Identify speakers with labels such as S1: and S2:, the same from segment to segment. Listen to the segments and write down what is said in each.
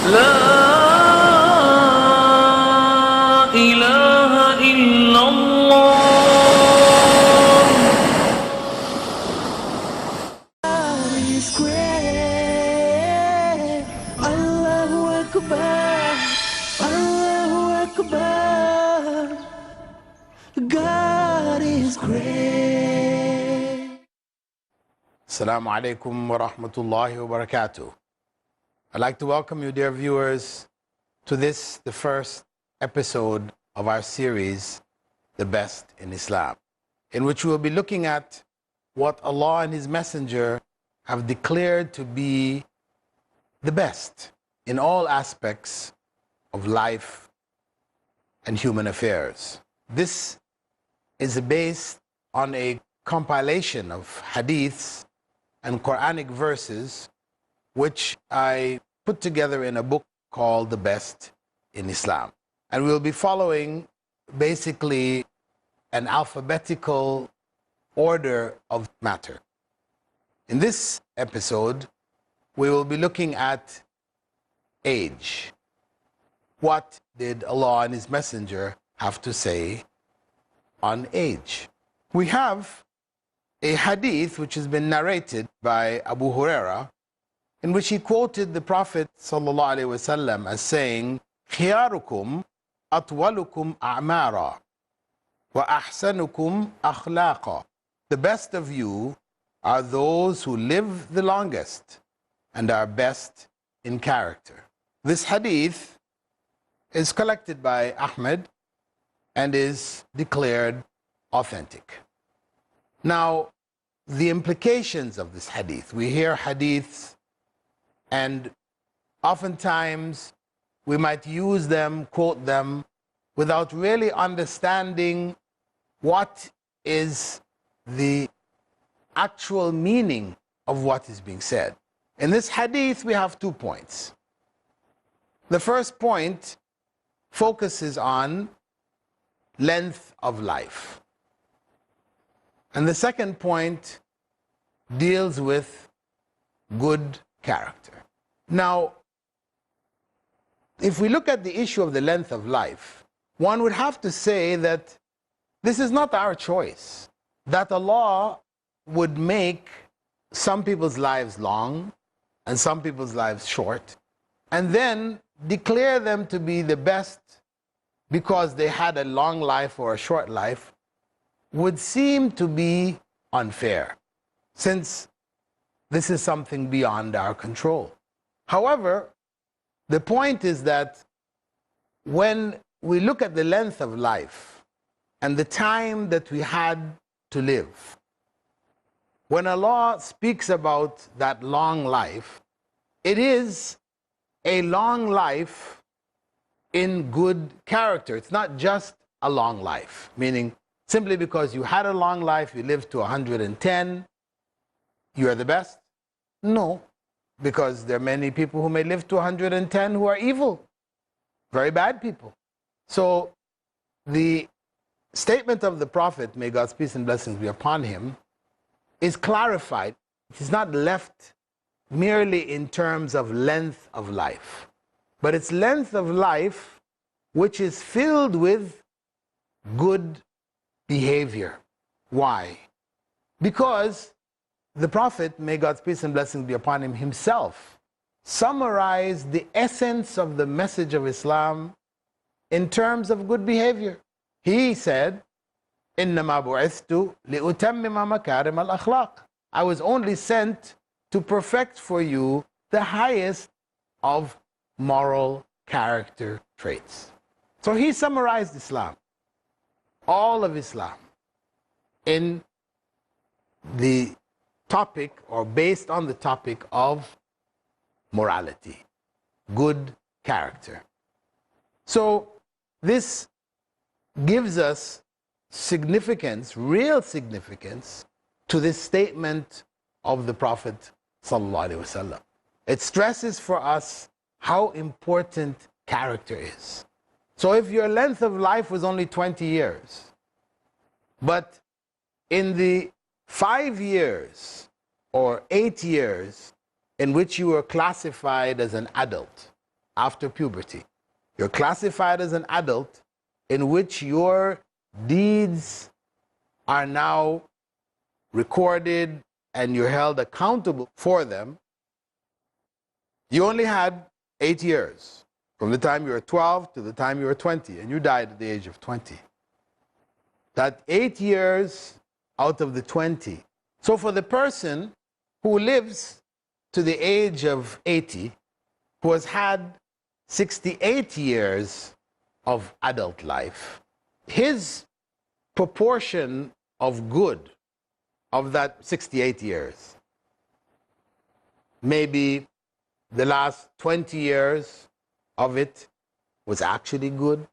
S1: لا إله إلا الله.
S2: God is great. Allahu Akbar. Allahu Akbar. God is great.
S3: Assalamu alaikum wa rahmatullahi wa barakatuh. I'd like to welcome you, dear viewers, to this, the first episode of our series, The Best in Islam, in which we will be looking at what Allah and His Messenger have declared to be the best in all aspects of life and human affairs. This is based on a compilation of hadiths and Quranic verses which I put together in a book called The Best in Islam. And we'll be following basically an alphabetical order of matter. In this episode, we will be looking at age. What did Allah and His Messenger have to say on age? We have a hadith which has been narrated by Abu Huraira, in which he quoted the Prophet ﷺ as saying, خِيَارُكُمْ أَطْوَلُكُمْ أَعْمَارًا وَأَحْسَنُكُمْ أَخْلَاقًا. The best of you are those who live the longest and are best in character. This hadith is collected by Ahmed and is declared authentic. Now, the implications of this hadith, we hear hadiths and oftentimes we might use them, quote them, without really understanding what is the actual meaning of what is being said. In this hadith, we have 2 points. The first point focuses on length of life. And the second point deals with good character. Now, if we look at the issue of the length of life, one would have to say that this is not our choice, that Allah would make some people's lives long and some people's lives short, and then declare them to be the best because they had a long life or a short life, would seem to be unfair, since this is something beyond our control. However, the point is that when we look at the length of life and the time that we had to live, when Allah speaks about that long life, it is a long life in good character. It's not just a long life, meaning simply because you had a long life, you lived to 110, you are the best? No, because there are many people who may live to 110 who are evil, very bad people. So the statement of the Prophet, may God's peace and blessings be upon him, is clarified. It is not left merely in terms of length of life, but it's length of life which is filled with good behavior. Why? Because the Prophet, may God's peace and blessings be upon him, himself summarized the essence of the message of Islam in terms of good behavior. He said, إِنَّمَا بُعِثْتُ لِأُتَمِّمَ مَكَارِمَ الْأَخْلَاقِ. I was only sent to perfect for you the highest of moral character traits. So he summarized Islam, all of Islam, in the topic, or based on the topic of morality, good character. So this gives us significance, real significance, to this statement of the Prophet ﷺ. It stresses for us how important character is. So if your length of life was only 20 years, but in the 5 years or 8 years in which you were classified as an adult, after puberty. You're classified as an adult in which your deeds are now recorded and you're held accountable for them. You only had 8 years from the time you were 12 to the time you were 20, and you died at the age of 20. That 8 years out of the 20. So for the person who lives to the age of 80, who has had 68 years of adult life, his proportion of good of that 68 years, maybe the last 20 years of it was actually good.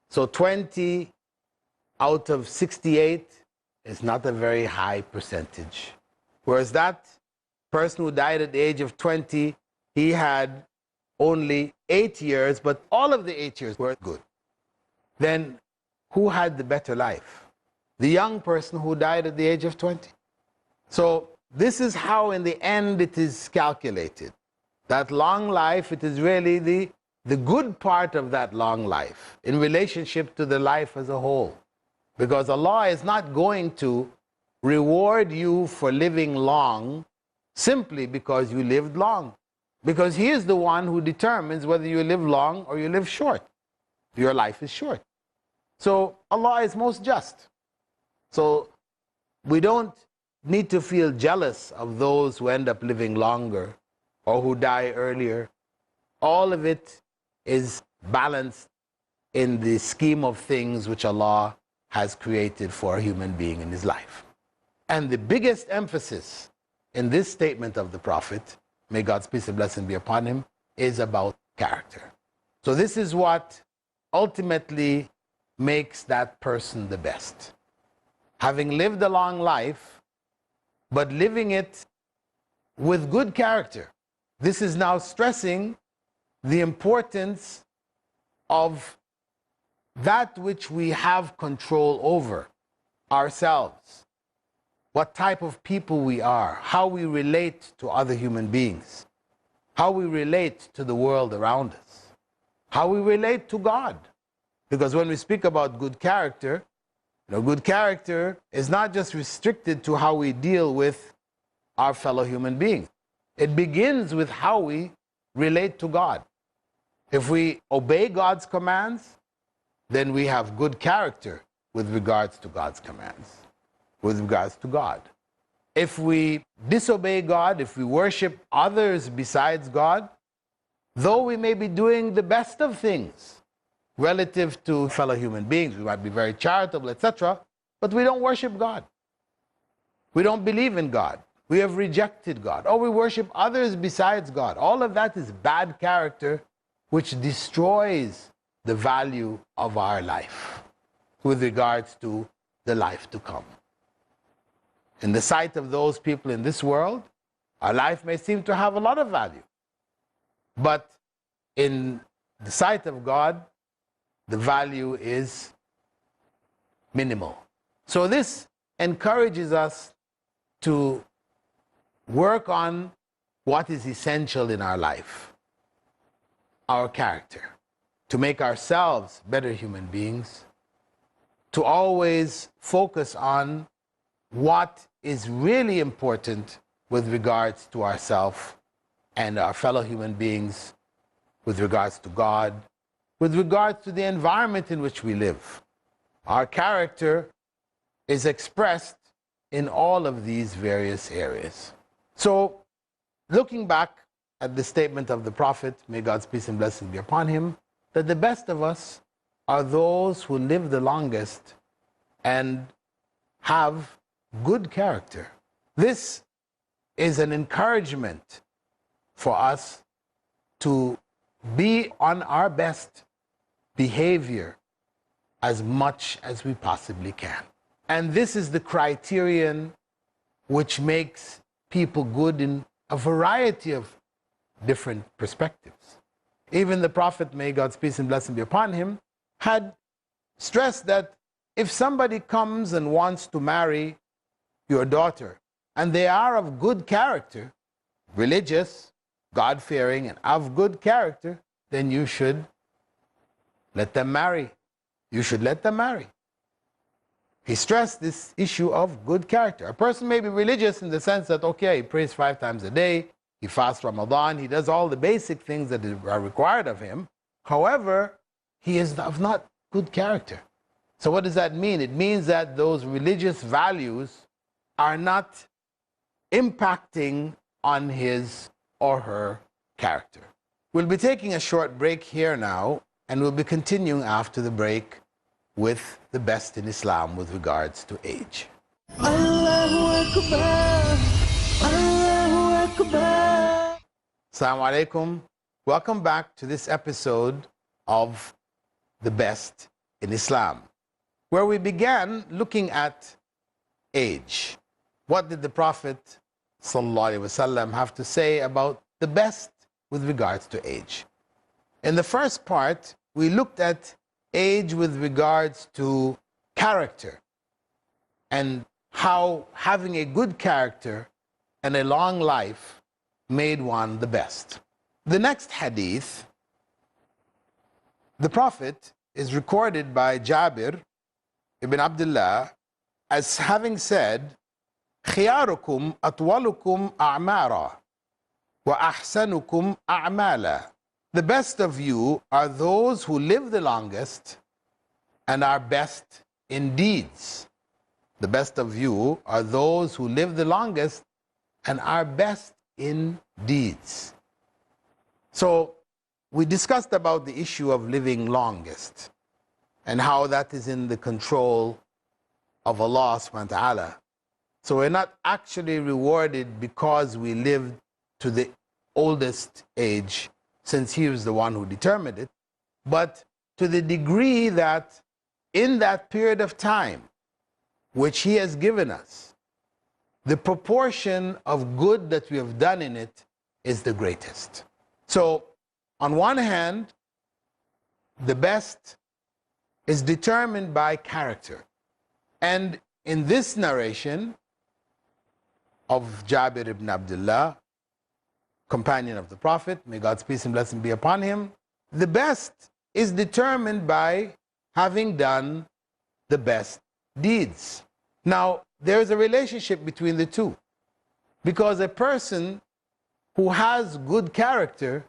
S3: So 20 out of 68 is not a very high percentage. Whereas that person who died at the age of 20, he had only 8 years, but all of the 8 years were good. Then who had the better life? The young person who died at the age of 20. So this is how in the end it is calculated. That long life, it is really the good part of that long life in relationship to the life as a whole. Because Allah is not going to reward you for living long simply because you lived long. Because He is the one who determines whether you live long or you live short. Your life is short. So Allah is most just. So we don't need to feel jealous of those who end up living longer or who die earlier. All of it is balanced in the scheme of things which Allah has created for a human being in his life. And the biggest emphasis in this statement of the Prophet, may God's peace and blessing be upon him, is about character. So this is what ultimately makes that person the best. Having lived a long life, but living it with good character. This is now stressing the importance of that which we have control over, ourselves, what type of people we are, how we relate to other human beings, how we relate to the world around us, how we relate to God. Because when we speak about good character, good character is not just restricted to how we deal with our fellow human beings. It begins with how we relate to God. If we obey God's commands, then we have good character with regards to God's commands, with regards to God. If we disobey God, if we worship others besides God, though we may be doing the best of things relative to fellow human beings, we might be very charitable, etc., but we don't worship God. We don't believe in God. We have rejected God. Or we worship others besides God. All of that is bad character which destroys the value of our life with regards to the life to come. In the sight of those people in this world, our life may seem to have a lot of value. But in the sight of God, the value is minimal. So this encourages us to work on what is essential in our life, our character, to make ourselves better human beings, to always focus on what is really important with regards to ourselves and our fellow human beings, with regards to God, with regards to the environment in which we live. Our character is expressed in all of these various areas. So, looking back at the statement of the Prophet, may God's peace and blessing be upon him, that the best of us are those who live the longest and have good character. This is an encouragement for us to be on our best behavior as much as we possibly can. And this is the criterion which makes people good in a variety of different perspectives. Even the Prophet, may God's peace and blessing be upon him, had stressed that if somebody comes and wants to marry your daughter, and they are of good character, religious, God-fearing, and of good character, then you should let them marry. You should let them marry. He stressed this issue of good character. A person may be religious in the sense that, okay, he prays 5 times a day, he fasts Ramadan, he does all the basic things that are required of him. However, he is of not good character. So what does that mean? It means that those religious values are not impacting on his or her character. We'll be taking a short break here now, and we'll be continuing after the break with the best in Islam with regards to age.
S2: Allahu Akbar, Allahu Akbar.
S3: Assalamu alaikum. Welcome back to this episode of The Best in Islam, where we began looking at age. What did the Prophet ﷺ have to say about the best with regards to age? In the first part, we looked at age with regards to character and how having a good character and a long life made one the best. The next hadith, the Prophet is recorded by Jabir ibn Abdullah as having said, خياركم أطولكم أعمارا وأحسنكم أعمالا. The best of you are those who live the longest and are best in deeds. The best of you are those who live the longest and are best in deeds. So we discussed about the issue of living longest and how that is in the control of Allah subhanahu wa ta'ala. So we're not actually rewarded because we lived to the oldest age, since He was the one who determined it, but to the degree that in that period of time which He has given us, the proportion of good that we have done in it is the greatest. So on one hand, the best is determined by character. And in this narration of Jabir ibn Abdullah, companion of the Prophet, may God's peace and blessing be upon him, the best is determined by having done the best deeds. Now, there is a relationship between the two, because a person who has good character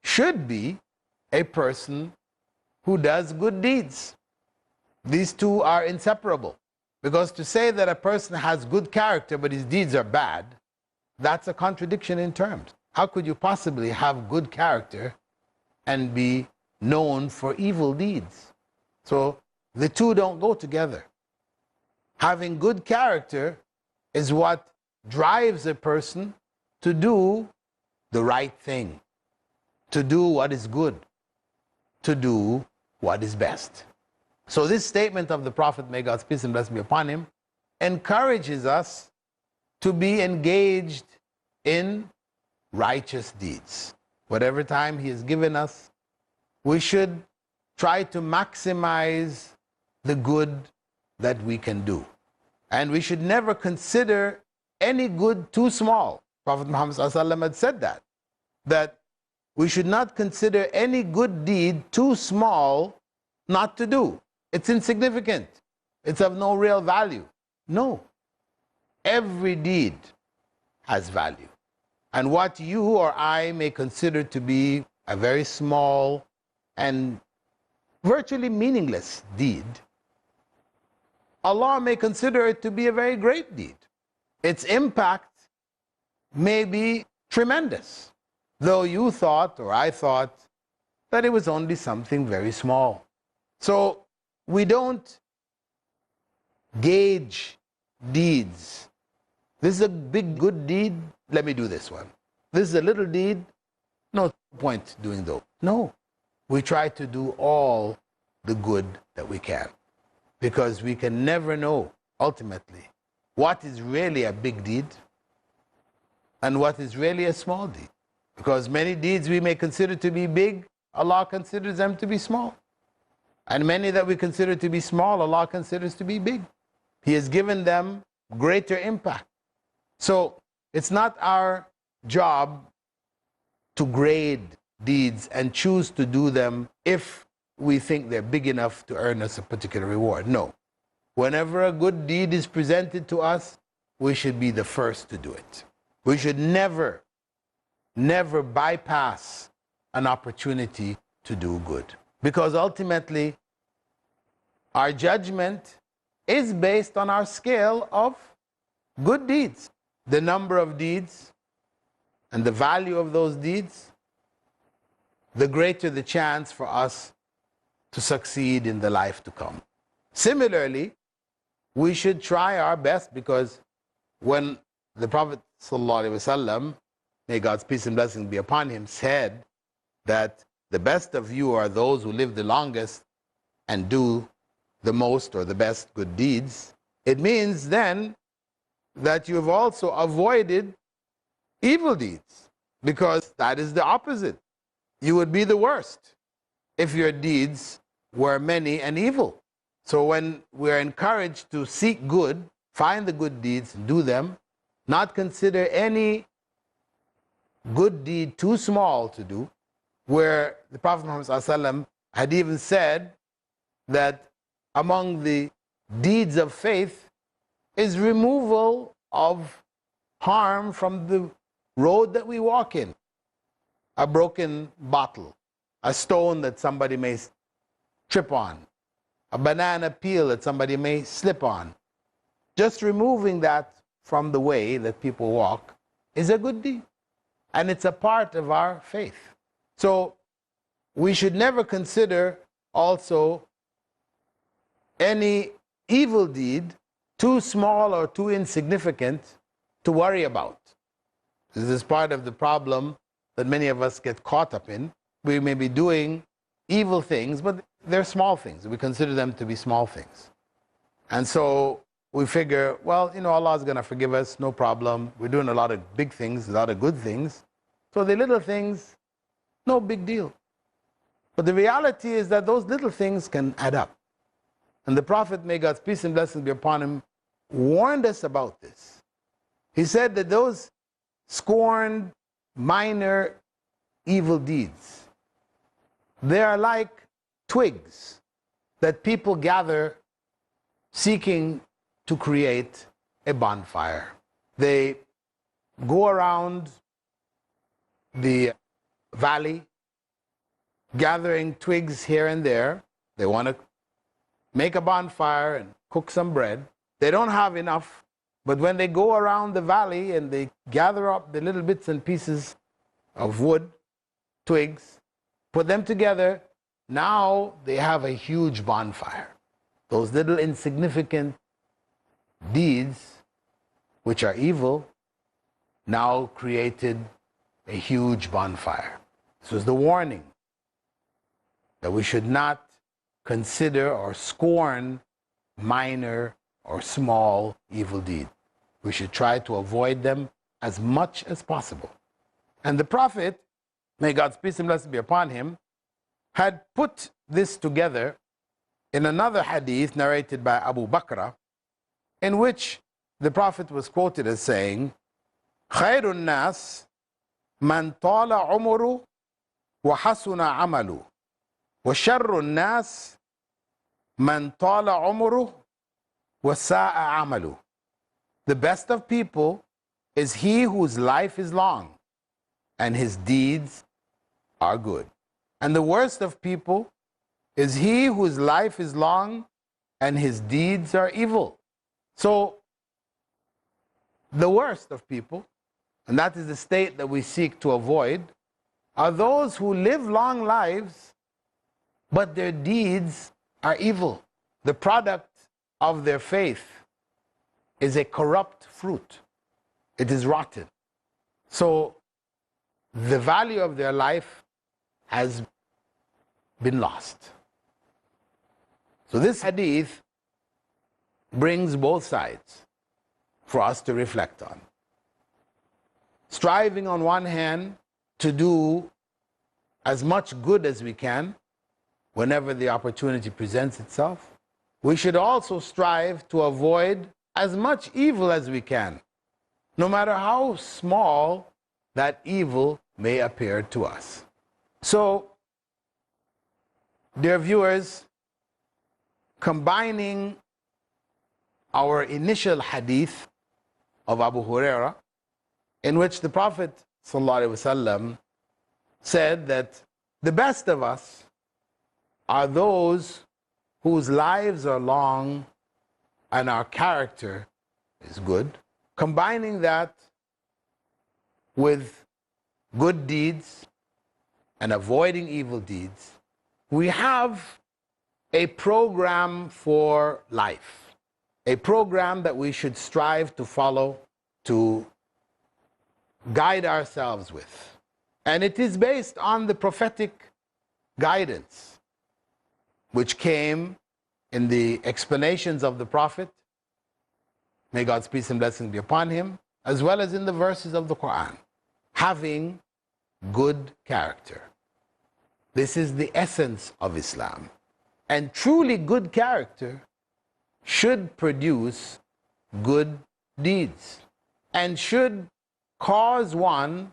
S3: should be a person who does good deeds. These two are inseparable, because to say that a person has good character but his deeds are bad, that's a contradiction in terms. How could you possibly have good character and be known for evil deeds? So the two don't go together. Having good character is what drives a person to do the right thing, to do what is good, to do what is best. So this statement of the Prophet, may God's peace and blessing be upon him, encourages us to be engaged in righteous deeds. Whatever time He has given us, we should try to maximize the good that we can do. And we should never consider any good too small. Prophet Muhammad ﷺ had said that we should not consider any good deed too small not to do. It's insignificant. It's of no real value. No. Every deed has value. And what you or I may consider to be a very small and virtually meaningless deed, Allah may consider it to be a very great deed. Its impact may be tremendous, though you thought or I thought that it was only something very small. So we don't gauge deeds. This is a big good deed, let me do this one. This is a little deed, no point doing those. No, we try to do all the good that we can, because we can never know ultimately what is really a big deed and what is really a small deed. Because many deeds we may consider to be big, Allah considers them to be small. And many that we consider to be small, Allah considers to be big. He has given them greater impact. So it's not our job to grade deeds and choose to do them if we think they're big enough to earn us a particular reward. No. Whenever a good deed is presented to us, we should be the first to do it. We should never bypass an opportunity to do good. Because ultimately, our judgment is based on our scale of good deeds. The number of deeds and the value of those deeds, the greater the chance for us to succeed in the life to come. Similarly, we should try our best, because when the Prophet ﷺ, may God's peace and blessings be upon him, said that the best of you are those who live the longest and do the most or the best good deeds, it means then that you've also avoided evil deeds, because that is the opposite. You would be the worst if your deeds were many and evil. So when we're encouraged to seek good, find the good deeds and do them, not consider any good deed too small to do, where the Prophet Muhammad ﷺ had even said that among the deeds of faith is removal of harm from the road that we walk in. A broken bottle, a stone that somebody may trip on, a banana peel that somebody may slip on. Just removing that from the way that people walk is a good deed. And it's a part of our faith. So we should never consider also any evil deed too small or too insignificant to worry about. This is part of the problem that many of us get caught up in. We may be doing evil things, but they're small things. We consider them to be small things. And so we figure, well, Allah is going to forgive us, no problem. We're doing a lot of big things, a lot of good things. So the little things, no big deal. But the reality is that those little things can add up. And the Prophet, may God's peace and blessings be upon him, warned us about this. He said that those scorned minor evil deeds, they are like twigs that people gather seeking to create a bonfire. They go around the valley gathering twigs here and there. They want to make a bonfire and cook some bread. They don't have enough, but when they go around the valley and they gather up the little bits and pieces of wood, twigs, put them together, now they have a huge bonfire. Those little insignificant deeds, which are evil, now created a huge bonfire. This was the warning that we should not consider or scorn minor or small evil deeds. We should try to avoid them as much as possible. And the Prophet, may God's peace and blessings be upon him, had put this together in another hadith narrated by Abu Bakr, in which the Prophet was quoted as saying, خَيْرُ النَّاسِ مَنْ طَالَ عُمُرُ وَحَسُنَ عَمَلُ وَشَرُّ النَّاسِ مَنْ طَالَ عُمُرُ وَسَاءَ عَمَلُ. The best of people is he whose life is long and his deeds are good. And the worst of people is he whose life is long and his deeds are evil. So, the worst of people, and that is the state that we seek to avoid, are those who live long lives, but their deeds are evil. The product of their faith is a corrupt fruit. It is rotten. So, the value of their life has been lost. So this hadith brings both sides for us to reflect on. Striving on one hand to do as much good as we can whenever the opportunity presents itself. We should also strive to avoid as much evil as we can, no matter how small that evil may appear to us. So, dear viewers, combining our initial hadith of Abu Huraira, in which the Prophet ﷺ said that the best of us are those whose lives are long and our character is good. Combining that with good deeds and avoiding evil deeds, we have a program for life, a program that we should strive to follow, to guide ourselves with. And it is based on the prophetic guidance which came in the explanations of the Prophet, may God's peace and blessings be upon him, as well as in the verses of the Quran. Having good character. This is the essence of Islam. And truly good character should produce good deeds and should cause one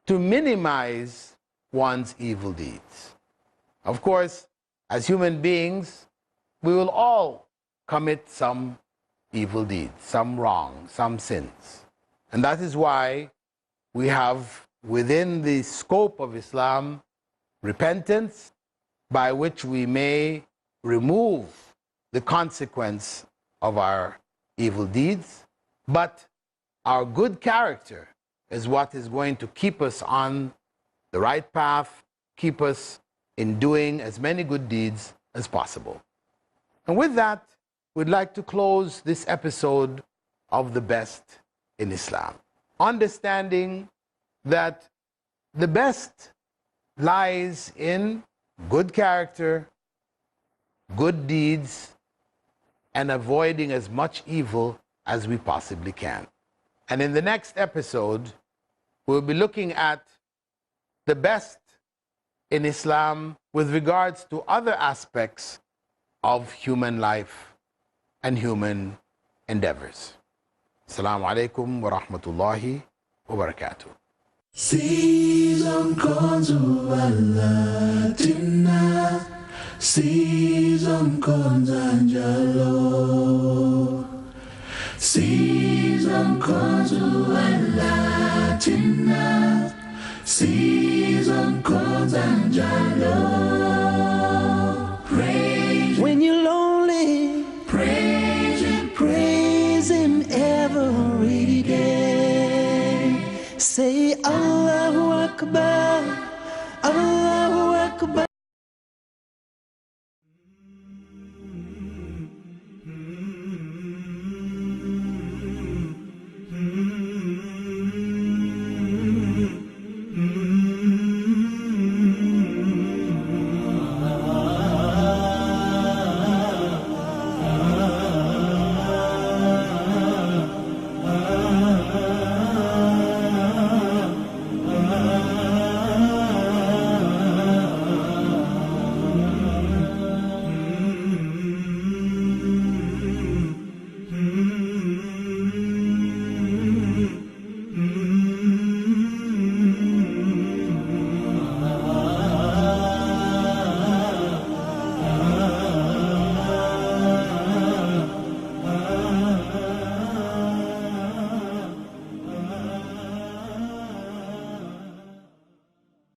S3: to minimize one's evil deeds. Of course, as human beings, we will all commit some evil deeds, some wrong, some sins. And that is why we have within the scope of Islam repentance, by which we may remove the consequence of our evil deeds, but our good character is what is going to keep us on the right path, keep us in doing as many good deeds as possible. And with that, we'd like to close this episode of The Best in Islam, understanding that the best lies in good character, good deeds, and avoiding as much evil as we possibly can. And in the next episode, we'll be looking at the best in Islam with regards to other aspects of human life and human endeavors. Assalamu alaikum wa rahmatullahi wa barakatuh.
S2: Season Consualatina, Season Consanjalo, Season Consualatina, Season Consanjalo.